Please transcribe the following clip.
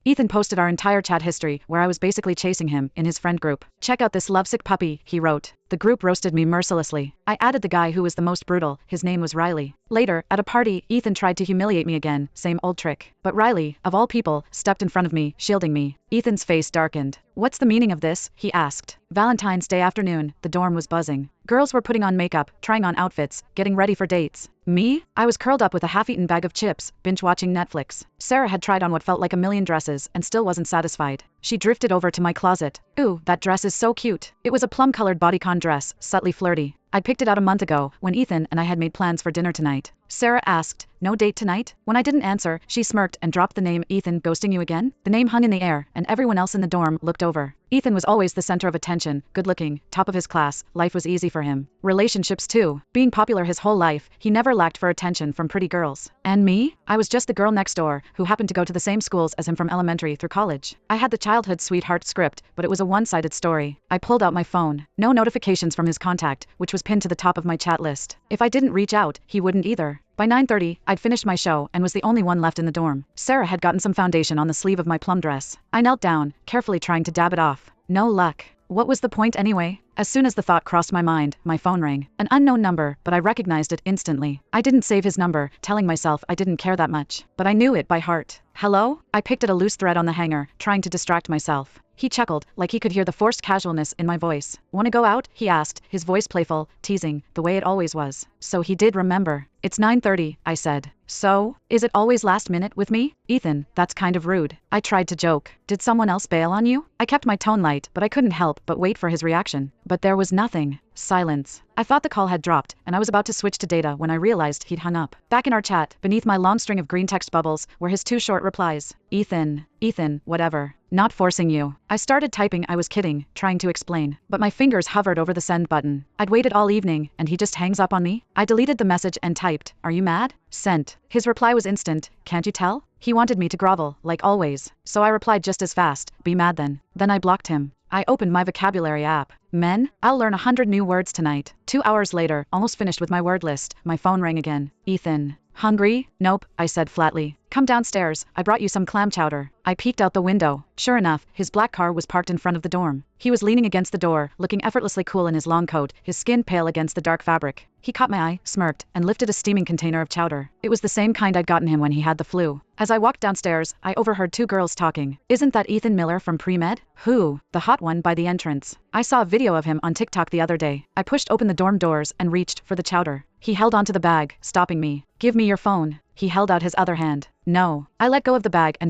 Ethan posted our entire chat history where I was basically chasing him in his friend group. "Check out this lovesick puppy," he wrote. The group roasted me mercilessly. I added the guy who was the most brutal. His name was Riley. Later, at a party, Ethan tried to humiliate me again, same old trick. But Riley, of all people, stepped in front of me, shielding me. Ethan's face darkened. "What's the meaning of this?" he asked. Valentine's Day afternoon, the dorm was buzzing. Girls were putting on makeup, trying on outfits, getting ready for dates. Me? I was curled up with a half-eaten bag of chips, binge-watching Netflix. Sarah had tried on what felt like a million dresses and still wasn't satisfied. She drifted over to my closet. "Ooh, that dress is so cute." It was a plum-colored bodycon dress, subtly flirty. I'd picked it out a month ago, when Ethan and I had made plans for dinner tonight. Sarah asked, "No date tonight?" When I didn't answer, she smirked and dropped the name. "Ethan ghosting you again?" The name hung in the air, and everyone else in the dorm looked over. Ethan was always the center of attention, good-looking, top of his class, life was easy for him. Relationships too. Being popular his whole life, he never lacked for attention from pretty girls. And me? I was just the girl next door, who happened to go to the same schools as him from elementary through college. I had the childhood sweetheart script, but it was a one-sided story. I pulled out my phone. No notifications from his contact, which was pinned to the top of my chat list. If I didn't reach out, he wouldn't either. By 9:30, I'd finished my show and was the only one left in the dorm. Sarah had gotten some foundation on the sleeve of my plum dress. I knelt down, carefully trying to dab it off. No luck. What was the point anyway? As soon as the thought crossed my mind, my phone rang. An unknown number, but I recognized it instantly. I didn't save his number, telling myself I didn't care that much. But I knew it by heart. "Hello?" I picked at a loose thread on the hanger, trying to distract myself. He chuckled, like he could hear the forced casualness in my voice. "Wanna go out?" he asked, his voice playful, teasing, the way it always was. So he did remember. "It's 9:30, I said. "So? Is it always last minute with me?" "Ethan, that's kind of rude." I tried to joke. "Did someone else bail on you?" I kept my tone light, but I couldn't help but wait for his reaction. But there was nothing. Silence. I thought the call had dropped, and I was about to switch to data when I realized he'd hung up. Back in our chat, beneath my long string of green text bubbles, were his two short replies. Ethan, whatever. Not forcing you." I started typing. I was kidding, trying to explain, but my fingers hovered over the send button. I'd waited all evening, and he just hangs up on me? I deleted the message and typed, "Are you mad?" Sent. His reply was instant. "Can't you tell?" He wanted me to grovel, like always. So I replied just as fast, "Be mad then." Then I blocked him. I opened my vocabulary app. Men? I'll learn 100 new words tonight. 2 hours later, almost finished with my word list, my phone rang again. "Ethan. Hungry?" "Nope," I said flatly. "Come downstairs, I brought you some clam chowder." I peeked out the window. Sure enough, his black car was parked in front of the dorm. He was leaning against the door, looking effortlessly cool in his long coat, his skin pale against the dark fabric. He caught my eye, smirked, and lifted a steaming container of chowder. It was the same kind I'd gotten him when he had the flu. As I walked downstairs, I overheard two girls talking. "Isn't that Ethan Miller from pre-med?" "Who?" "The hot one by the entrance. I saw a video of him on TikTok the other day." I pushed open the dorm doors and reached for the chowder. He held onto the bag, stopping me. "Give me your phone." He held out his other hand. "No." I let go of the bag and